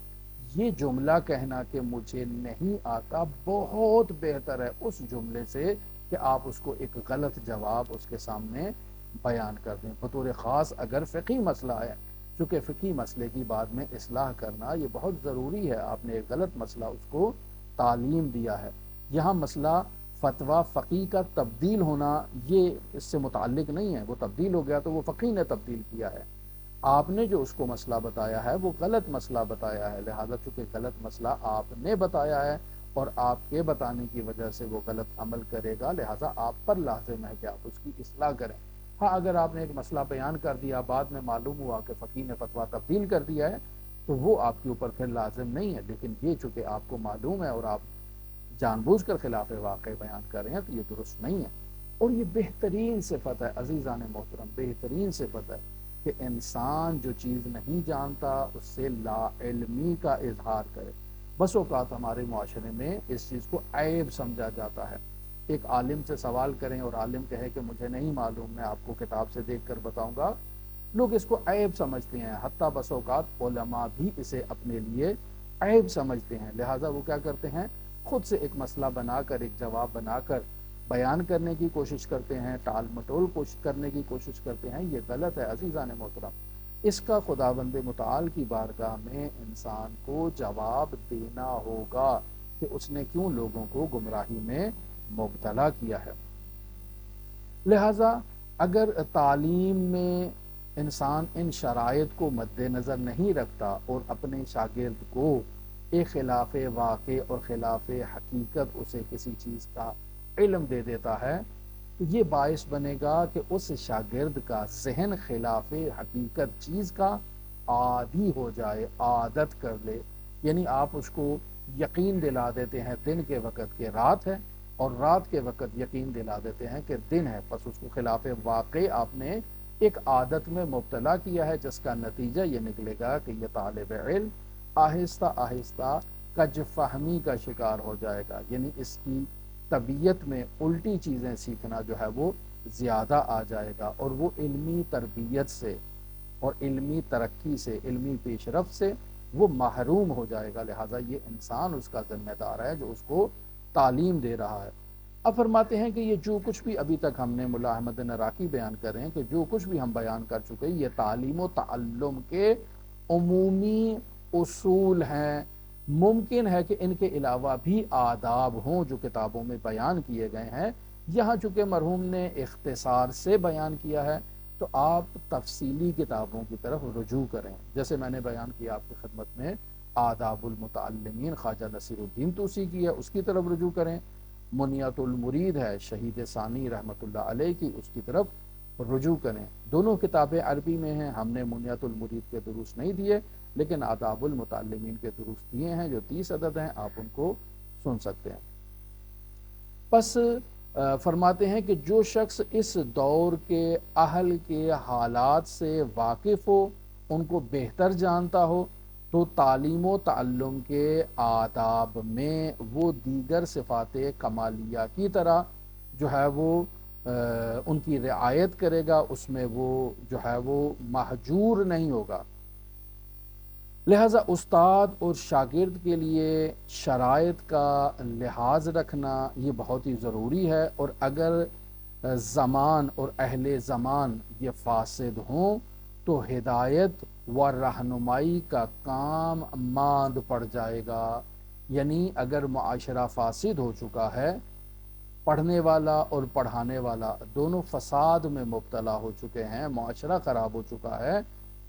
یہ جملہ کہنا کہ مجھے نہیں آتا بہت بہتر ہے اس جملے سے کہ آپ اس کو ایک غلط جواب اس کے سامنے بیان کر دیں، بطور خاص اگر فقہی مسئلہ ہے، چونکہ فقہی مسئلے کی بعد میں اصلاح کرنا یہ بہت ضروری ہے۔ آپ نے ایک غلط مسئلہ اس کو تعلیم دیا ہے، یہاں مسئلہ فتویٰ فقی کا تبدیل ہونا یہ اس سے متعلق نہیں ہے، وہ تبدیل ہو گیا تو وہ فقی نے تبدیل کیا ہے، آپ نے جو اس کو مسئلہ بتایا ہے وہ غلط مسئلہ بتایا ہے، لہذا چونکہ غلط مسئلہ آپ نے بتایا ہے اور آپ کے بتانے کی وجہ سے وہ غلط عمل کرے گا، لہذا آپ پر لازم ہے کہ آپ اس کی اصلاح کریں۔ ہاں اگر آپ نے ایک مسئلہ بیان کر دیا، بعد میں معلوم ہوا کہ فقیہ نے فتویٰ تبدیل کر دیا ہے، تو وہ آپ کے اوپر پھر لازم نہیں ہے، لیکن یہ چونکہ آپ کو معلوم ہے اور آپ جان بوجھ کر خلاف واقع بیان کر رہے ہیں تو یہ درست نہیں ہے۔ اور یہ بہترین صفت ہے عزیزان محترم، بہترین صفت ہے کہ انسان جو چیز نہیں جانتا اس سے لا علمی کا اظہار کرے۔ بس اوقات ہمارے معاشرے میں اس چیز کو عیب سمجھا جاتا ہے، ایک عالم سے سوال کریں اور عالم کہے کہ مجھے نہیں معلوم، میں آپ کو کتاب سے دیکھ کر بتاؤں گا، لوگ اس کو عیب سمجھتے ہیں، حتیٰ بس اوقات علماء بھی اسے اپنے لیے عیب سمجھتے ہیں، لہٰذا وہ کیا کرتے ہیں، خود سے ایک مسئلہ بنا کر، ایک جواب بنا کر بیان کرنے کی کوشش کرتے ہیں، ٹال مٹول کرنے کی کوشش کرتے ہیں۔ یہ غلط ہے عزیزان محترم۔ اس کا خداوند متعال کی بارگاہ میں انسان کو جواب دینا ہوگا کہ اس نے کیوں لوگوں کو گمراہی میں مبتلا کیا ہے۔ لہٰذا اگر تعلیم میں انسان ان شرائط کو مد نظر نہیں رکھتا اور اپنے شاگرد کو ایک خلاف واقع اور خلاف حقیقت اسے کسی چیز کا علم دے دیتا ہے تو یہ باعث بنے گا کہ اس شاگرد کا ذہن خلاف حقیقت چیز کا عادی ہو جائے، عادت کر لے۔ یعنی آپ اس کو یقین دلا دیتے ہیں دن کے وقت کہ رات ہے، اور رات کے وقت یقین دلا دیتے ہیں کہ دن ہے، پس اس کو خلاف واقع آپ نے ایک عادت میں مبتلا کیا ہے، جس کا نتیجہ یہ نکلے گا کہ یہ طالب علم آہستہ آہستہ کج فہمی کا شکار ہو جائے گا، یعنی اس کی طبیعت میں الٹی چیزیں سیکھنا جو ہے وہ زیادہ آ جائے گا، اور وہ علمی تربیت سے اور علمی ترقی سے، علمی پیش رفت سے وہ محروم ہو جائے گا۔ لہٰذا یہ انسان اس کا ذمہ دار ہے جو اس کو تعلیم دے رہا ہے۔ اب فرماتے ہیں کہ یہ جو کچھ بھی ابھی تک ہم نے ملا احمد نراقی بیان کر رہے ہیں کہ جو کچھ بھی ہم بیان کر چکے یہ تعلیم و تعلم کے عمومی اصول ہیں۔ ممکن ہے کہ ان کے علاوہ بھی آداب ہوں جو کتابوں میں بیان کیے گئے ہیں، یہاں چونکہ مرحوم نے اختصار سے بیان کیا ہے تو آپ تفصیلی کتابوں کی طرف رجوع کریں، جیسے میں نے بیان کیا آپ کی خدمت میں آداب المتعلمین خواجہ نصیر الدین طوسی کی ہے، اس کی طرف رجوع کریں۔ منیت المرید ہے شہید ثانی رحمۃ اللہ علیہ کی، اس کی طرف رجوع کریں۔ دونوں کتابیں عربی میں ہیں، ہم نے منیت المرید کے دروس نہیں دیے لیکن آداب المتعلمین کے دروس دیے ہیں جو 30 عدد ہیں، آپ ان کو سن سکتے ہیں۔ پس فرماتے ہیں کہ جو شخص اس دور کے اہل کے حالات سے واقف ہو، ان کو بہتر جانتا ہو، تو تعلیم و تعلم کے آداب میں وہ دیگر صفات کمالیہ کی طرح جو ہے وہ ان کی رعایت کرے گا، اس میں وہ جو ہے وہ محجور نہیں ہوگا۔ لہٰذا استاد اور شاگرد کے لیے شرائط کا لحاظ رکھنا یہ بہت ہی ضروری ہے، اور اگر زمان اور اہل زمان یہ فاسد ہوں تو ہدایت و رہنمائی کا کام ماند پڑ جائے گا۔ یعنی اگر معاشرہ فاسد ہو چکا ہے، پڑھنے والا اور پڑھانے والا دونوں فساد میں مبتلا ہو چکے ہیں، معاشرہ خراب ہو چکا ہے،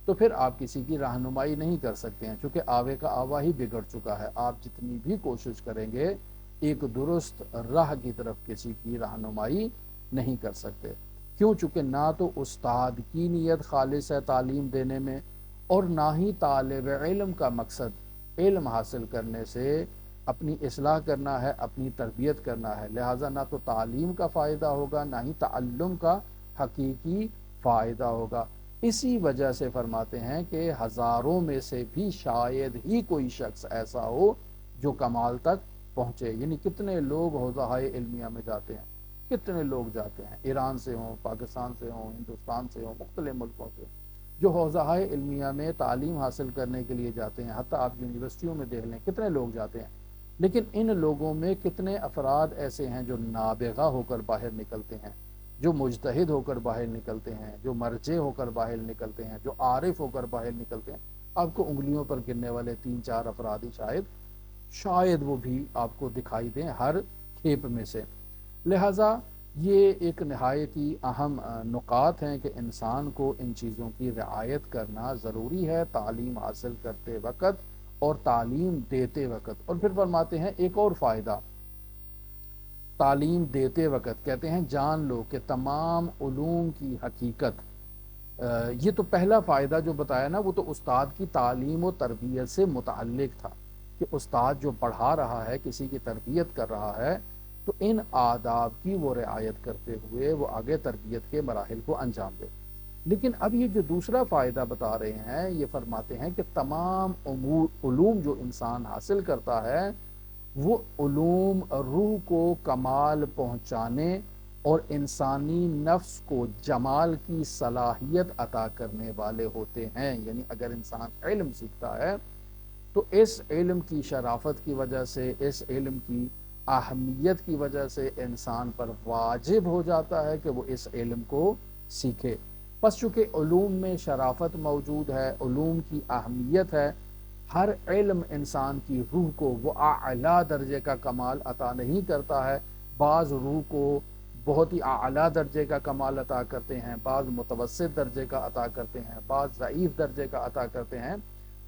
تو پھر آپ کسی کی رہنمائی نہیں کر سکتے ہیں، چونکہ آوے کا آوا ہی بگڑ چکا ہے۔ آپ جتنی بھی کوشش کریں گے ایک درست راہ کی طرف کسی کی رہنمائی نہیں کر سکتے، کیوں؟ چونکہ نہ تو استاد کی نیت خالص ہے تعلیم دینے میں، اور نہ ہی طالب علم کا مقصد علم حاصل کرنے سے اپنی اصلاح کرنا ہے، اپنی تربیت کرنا ہے۔ لہٰذا نہ تو تعلیم کا فائدہ ہوگا نہ ہی تعلم کا حقیقی فائدہ ہوگا۔ اسی وجہ سے فرماتے ہیں کہ ہزاروں میں سے بھی شاید ہی کوئی شخص ایسا ہو جو کمال تک پہنچے۔ یعنی کتنے لوگ حوزہائے علمیہ میں جاتے ہیں، کتنے لوگ جاتے ہیں، ایران سے ہوں، پاکستان سے ہوں، ہندوستان سے ہوں، مختلف ملکوں سے جو حوزہائے علمیہ میں تعلیم حاصل کرنے کے لیے جاتے ہیں۔ حتیٰ آپ یونیورسٹیوں میں دیکھ لیں کتنے لوگ جاتے ہیں، لیکن ان لوگوں میں کتنے افراد ایسے ہیں جو نابغہ ہو کر باہر نکلتے ہیں، جو مجتہد ہو کر باہر نکلتے ہیں، جو مرجع ہو کر باہر نکلتے ہیں، جو عارف ہو کر باہر نکلتے ہیں۔ آپ کو انگلیوں پر گرنے والے 3-4 افراد ہی شاید وہ بھی آپ کو دکھائی دیں ہر کھیپ میں سے۔ لہٰذا یہ ایک نہایت ہی اہم نکات ہیں کہ انسان کو ان چیزوں کی رعایت کرنا ضروری ہے تعلیم حاصل کرتے وقت اور تعلیم دیتے وقت۔ اور پھر فرماتے ہیں ایک اور فائدہ تعلیم دیتے وقت، کہتے ہیں جان لو کہ تمام علوم کی حقیقت، یہ تو پہلا فائدہ جو بتایا نا وہ تو استاد کی تعلیم و تربیت سے متعلق تھا کہ استاد جو پڑھا رہا ہے، کسی کی تربیت کر رہا ہے، تو ان آداب کی وہ رعایت کرتے ہوئے وہ آگے تربیت کے مراحل کو انجام دے۔ لیکن اب یہ جو دوسرا فائدہ بتا رہے ہیں یہ فرماتے ہیں کہ تمام علوم جو انسان حاصل کرتا ہے وہ علوم روح کو کمال پہنچانے اور انسانی نفس کو جمال کی صلاحیت عطا کرنے والے ہوتے ہیں۔ یعنی اگر انسان علم سیکھتا ہے تو اس علم کی شرافت کی وجہ سے، اس علم کی اہمیت کی وجہ سے انسان پر واجب ہو جاتا ہے کہ وہ اس علم کو سیکھے۔ بس چونکہ علوم میں شرافت موجود ہے، علوم کی اہمیت ہے، ہر علم انسان کی روح کو وہ اعلیٰ درجے کا کمال عطا نہیں کرتا ہے، بعض روح کو بہت ہی اعلیٰ درجے کا کمال عطا کرتے ہیں، بعض متوسط درجے کا عطا کرتے ہیں، بعض ضعیف درجے کا عطا کرتے ہیں۔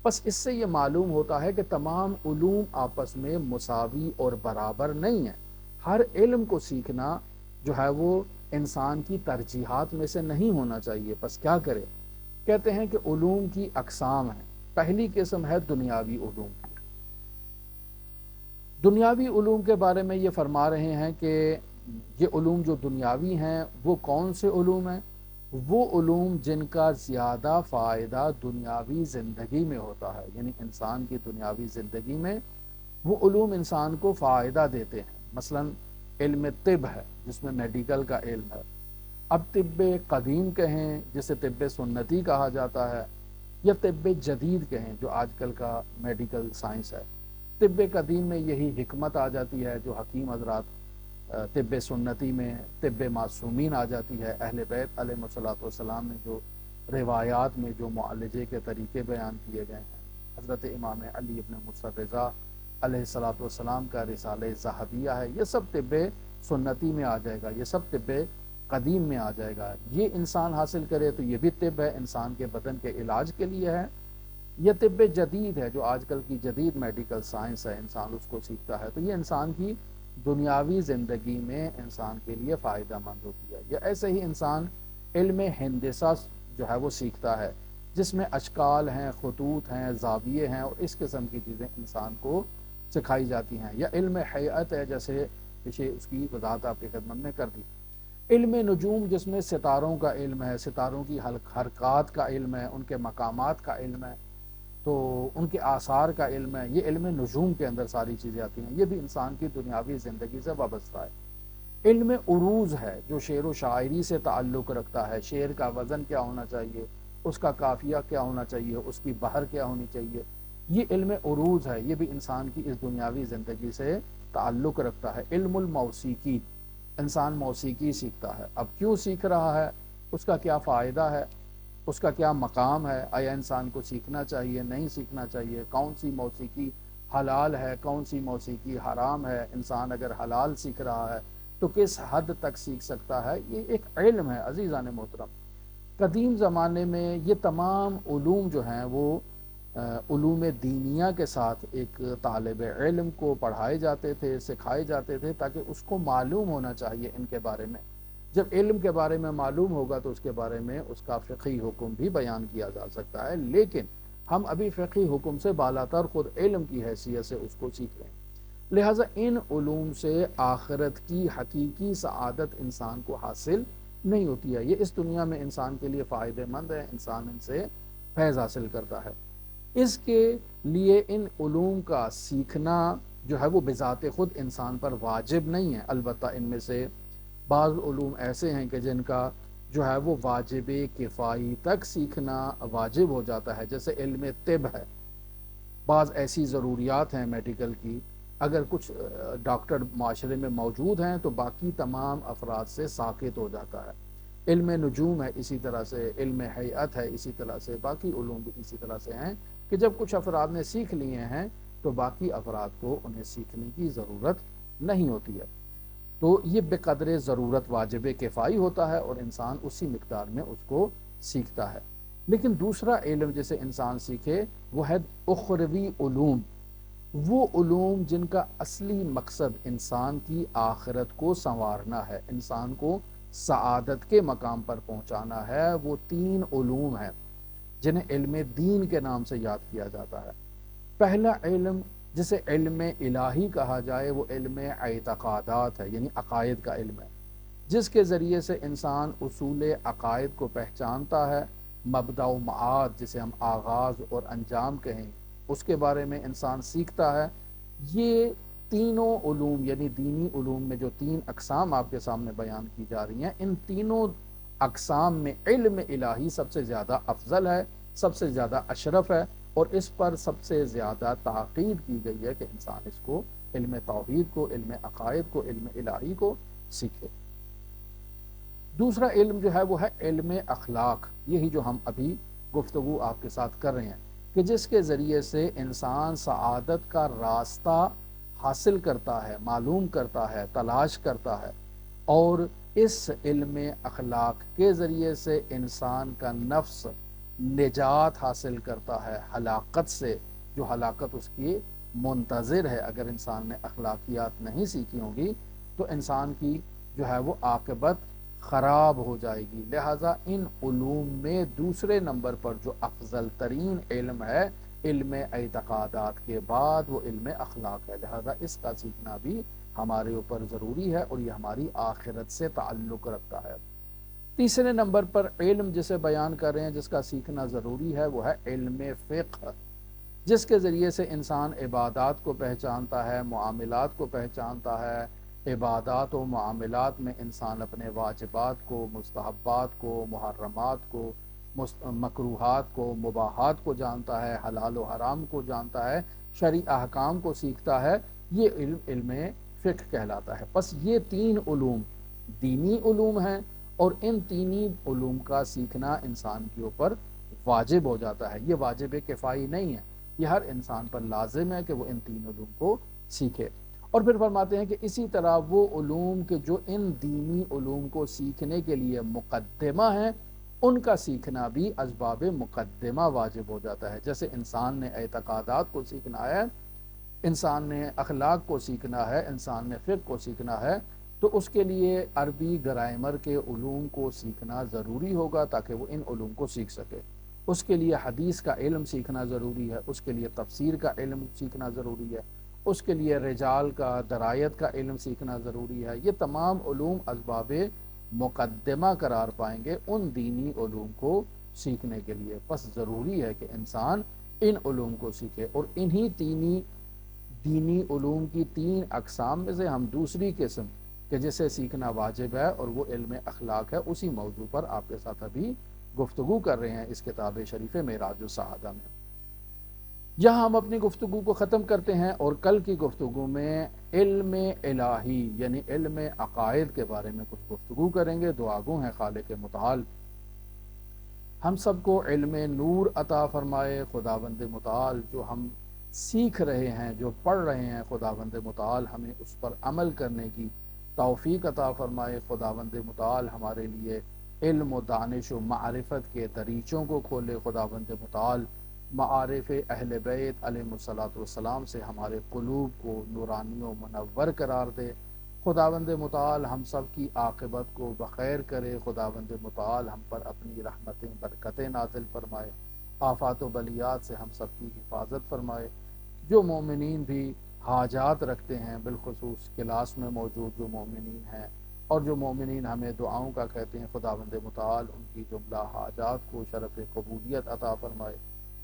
بس اس سے یہ معلوم ہوتا ہے کہ تمام علوم آپس میں مساوی اور برابر نہیں ہیں۔ ہر علم کو سیکھنا جو ہے وہ انسان کی ترجیحات میں سے نہیں ہونا چاہیے۔ بس کیا کرے؟ کہتے ہیں کہ علوم کی اقسام ہیں۔ پہلی قسم ہے دنیاوی علوم کی۔ دنیاوی علوم کے بارے میں یہ فرما رہے ہیں کہ یہ علوم جو دنیاوی ہیں وہ کون سے علوم ہیں؟ وہ علوم جن کا زیادہ فائدہ دنیاوی زندگی میں ہوتا ہے، یعنی انسان کی دنیاوی زندگی میں وہ علوم انسان کو فائدہ دیتے ہیں۔ مثلا علم طب ہے جس میں میڈیکل کا علم ہے، اب طب قدیم کہیں جسے طب سنتی کہا جاتا ہے، یا طب جدید کہیں جو آج کل کا میڈیکل سائنس ہے۔ طب قدیم میں یہی حکمت آ جاتی ہے جو حکیم حضرات، طب سنتی میں طب معصومین آ جاتی ہے، اہل بیت علیہ الصلوۃ والسلام نے جو روایات میں جو معالجے کے طریقے بیان کیے گئے ہیں، حضرت امام علی ابن موسیٰ رضا علیہ الصلوۃ والسلام کا رسالہ ذہبیہ ہے، یہ سب طب سنتی میں آ جائے گا، یہ سب طب قدیم میں آ جائے گا۔ یہ انسان حاصل کرے تو یہ بھی طب ہے، انسان کے بدن کے علاج کے لیے ہے۔ یہ طب جدید ہے جو آج کل کی جدید میڈیکل سائنس ہے، انسان اس کو سیکھتا ہے تو یہ انسان کی دنیاوی زندگی میں انسان کے لیے فائدہ مند ہوتی ہے۔ یا ایسے ہی انسان علم ہندسہ جو ہے وہ سیکھتا ہے، جس میں اشکال ہیں، خطوط ہیں، زاویے ہیں، اور اس قسم کی چیزیں انسان کو سکھائی جاتی ہیں۔ یا علم ہیئت ہے، جیسے پیچھے اس کی وضاحت آپ کی خدمت میں کر دی۔ علم نجوم جس میں ستاروں کا علم ہے، ستاروں کی حرکات کا علم ہے، ان کے مقامات کا علم ہے، تو ان کے آثار کا علم ہے، یہ علم نجوم کے اندر ساری چیزیں آتی ہیں، یہ بھی انسان کی دنیاوی زندگی سے وابستہ ہے۔ علم عروض ہے جو شعر و شاعری سے تعلق رکھتا ہے، شعر کا وزن کیا ہونا چاہیے، اس کا قافیہ کیا ہونا چاہیے، اس کی بحر کیا ہونی چاہیے، یہ علم عروض ہے، یہ بھی انسان کی اس دنیاوی زندگی سے تعلق رکھتا ہے۔ علم الموسیقی، انسان موسیقی سیکھتا ہے، اب کیوں سیکھ رہا ہے، اس کا کیا فائدہ ہے، اس کا کیا مقام ہے، آیا انسان کو سیکھنا چاہیے نہیں سیکھنا چاہیے، کون سی موسیقی حلال ہے، کون سی موسیقی حرام ہے، انسان اگر حلال سیکھ رہا ہے تو کس حد تک سیکھ سکتا ہے، یہ ایک علم ہے عزیزان محترم۔ قدیم زمانے میں یہ تمام علوم جو ہیں وہ علوم دینیہ کے ساتھ ایک طالب علم کو پڑھائے جاتے تھے، سکھائے جاتے تھے، تاکہ اس کو معلوم ہونا چاہیے ان کے بارے میں۔ جب علم کے بارے میں معلوم ہوگا تو اس کے بارے میں اس کا فقہی حکم بھی بیان کیا جا سکتا ہے، لیکن ہم ابھی فقہی حکم سے بالاتر خود علم کی حیثیت سے اس کو سیکھ رہے ہیں۔ لہٰذا ان علوم سے آخرت کی حقیقی سعادت انسان کو حاصل نہیں ہوتی ہے، یہ اس دنیا میں انسان کے لیے فائدہ مند ہے، انسان ان سے فیض حاصل کرتا ہے۔ اس کے لیے ان علوم کا سیکھنا جو ہے وہ بذات خود انسان پر واجب نہیں ہے، البتہ ان میں سے بعض علوم ایسے ہیں کہ جن کا جو ہے وہ واجب کفائی تک سیکھنا واجب ہو جاتا ہے، جیسے علم طب ہے، بعض ایسی ضروریات ہیں میڈیکل کی، اگر کچھ ڈاکٹر معاشرے میں موجود ہیں تو باقی تمام افراد سے ساقط ہو جاتا ہے۔ علم نجوم ہے اسی طرح سے، علم ہیئت ہے اسی طرح سے، باقی علوم بھی اسی طرح سے ہیں کہ جب کچھ افراد نے سیکھ لیے ہیں تو باقی افراد کو انہیں سیکھنے کی ضرورت نہیں ہوتی ہے، تو یہ بے قدر ضرورت واجب کفائی ہوتا ہے اور انسان اسی مقدار میں اس کو سیکھتا ہے۔ لیکن دوسرا علم جسے انسان سیکھے وہ ہے اخروی علوم، وہ علوم جن کا اصلی مقصد انسان کی آخرت کو سنوارنا ہے، انسان کو سعادت کے مقام پر پہنچانا ہے۔ وہ تین علوم ہیں جنہیں علم دین کے نام سے یاد کیا جاتا ہے۔ پہلا علم جسے علم الہی کہا جائے وہ علم اعتقادات ہے، یعنی عقائد کا علم ہے، جس کے ذریعے سے انسان اصول عقائد کو پہچانتا ہے، مبدأ و معاد جسے ہم آغاز اور انجام کہیں اس کے بارے میں انسان سیکھتا ہے۔ یہ تینوں علوم یعنی دینی علوم میں جو تین اقسام آپ کے سامنے بیان کی جا رہی ہیں، ان تینوں اقسام میں علم الہی سب سے زیادہ افضل ہے، سب سے زیادہ اشرف ہے، اور اس پر سب سے زیادہ تاکید کی گئی ہے کہ انسان اس کو، علم توحید کو، علم عقائد کو، علم الہی کو سیکھے۔ دوسرا علم جو ہے وہ ہے علم اخلاق، یہی جو ہم ابھی گفتگو آپ کے ساتھ کر رہے ہیں، کہ جس کے ذریعے سے انسان سعادت کا راستہ حاصل کرتا ہے، معلوم کرتا ہے، تلاش کرتا ہے، اور اس علم اخلاق کے ذریعے سے انسان کا نفس نجات حاصل کرتا ہے ہلاکت سے، جو ہلاکت اس کی منتظر ہے۔ اگر انسان نے اخلاقیات نہیں سیکھی ہوں گی تو انسان کی جو ہے وہ عاقبت خراب ہو جائے گی۔ لہٰذا ان علوم میں دوسرے نمبر پر جو افضل ترین علم ہے، علم اعتقادات کے بعد وہ علم اخلاق ہے، لہٰذا اس کا سیکھنا بھی ہمارے اوپر ضروری ہے، اور یہ ہماری آخرت سے تعلق رکھتا ہے۔ تیسرے نمبر پر علم جسے بیان کر رہے ہیں، جس کا سیکھنا ضروری ہے، وہ ہے علم فقہ، جس کے ذریعے سے انسان عبادات کو پہچانتا ہے، معاملات کو پہچانتا ہے۔ عبادات و معاملات میں انسان اپنے واجبات کو، مستحبات کو، محرمات کو، مکروہات کو، مباحات کو جانتا ہے، حلال و حرام کو جانتا ہے، شرعی احکام کو سیکھتا ہے۔ یہ علم فقہ کہلاتا ہے۔ پس یہ تین علوم دینی علوم ہیں، اور ان تینی علوم کا سیکھنا انسان کے اوپر واجب ہو جاتا ہے۔ یہ واجب کفائی نہیں ہے، یہ ہر انسان پر لازم ہے کہ وہ ان تین علوم کو سیکھے۔ اور پھر فرماتے ہیں کہ اسی طرح وہ علوم کے جو ان دینی علوم کو سیکھنے کے لیے مقدمہ ہیں، ان کا سیکھنا بھی اسباب مقدمہ واجب ہو جاتا ہے۔ جیسے انسان نے اعتقادات کو سیکھنا ہے، انسان نے اخلاق کو سیکھنا ہے، انسان نے فقہ کو سیکھنا ہے، تو اس کے لیے عربی گرامر کے علوم کو سیکھنا ضروری ہوگا تاکہ وہ ان علوم کو سیکھ سکے۔ اس کے لیے حدیث کا علم سیکھنا ضروری ہے، اس کے لیے تفسیر کا علم سیکھنا ضروری ہے، اس کے لیے رجال کا، درایت کا علم سیکھنا ضروری ہے۔ یہ تمام علوم اسباب مقدمہ قرار پائیں گے ان دینی علوم کو سیکھنے کے لیے۔ پس ضروری ہے کہ انسان ان علوم کو سیکھے، اور انہی دینی علوم کی تین اقسام میں سے ہم دوسری قسم کہ جسے سیکھنا واجب ہے، اور وہ علم اخلاق ہے، اسی موضوع پر آپ کے ساتھ ابھی گفتگو کر رہے ہیں اس کتاب شریف معراج السعادہ میں۔ یہاں ہم اپنی گفتگو کو ختم کرتے ہیں، اور کل کی گفتگو میں علم الہی یعنی علم عقائد کے بارے میں کچھ گفتگو کریں گے۔ دعا گو ہیں خالق متعال ہم سب کو علم نور عطا فرمائے۔ خداوند متعال جو ہم سیکھ رہے ہیں، جو پڑھ رہے ہیں، خداوند متعال ہمیں اس پر عمل کرنے کی توفیق عطا فرمائے۔ خداوند متعال ہمارے لیے علم و دانش و معرفت کے دریچوں کو کھولے۔ خداوند متعال معارف اہل بیت علیہ الصلاۃ والسلام سے ہمارے قلوب کو نورانی و منور قرار دے۔ خداوند متعال ہم سب کی عاقبت کو بخیر کرے۔ خداوند متعال ہم پر اپنی رحمتیں، برکتیں نازل فرمائے، آفات و بلیات سے ہم سب کی حفاظت فرمائے۔ جو مومنین بھی حاجات رکھتے ہیں، بالخصوص کلاس میں موجود جو مومنین ہیں، اور جو مومنین ہمیں دعاؤں کا کہتے ہیں، خداوند متعال ان کی جملہ حاجات کو شرف قبولیت عطا فرمائے۔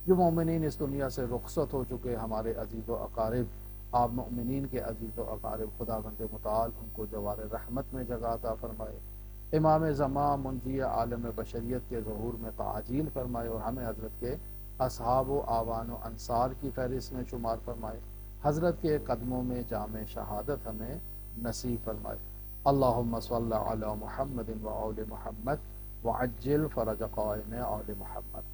جو مومنین اس دنیا سے رخصت ہو چکے ہمارے عزیز و اقارب، آپ مومنین کے عزیز و اقارب، خداوند متعال ان کو جوار رحمت میں جگہ عطا فرمائے۔ امام زمان منجی عالم بشریت کے ظہور میں تعجیل فرمائے، اور ہمیں حضرت کے اصحاب و آوان و انصار کی فہرست میں شمار فرمائے۔ حضرت کے قدموں میں جام شہادت ہمیں نصیب فرمائے۔ اللہم صلی علی محمد و آل محمد وعجل فرج قائم آل محمد۔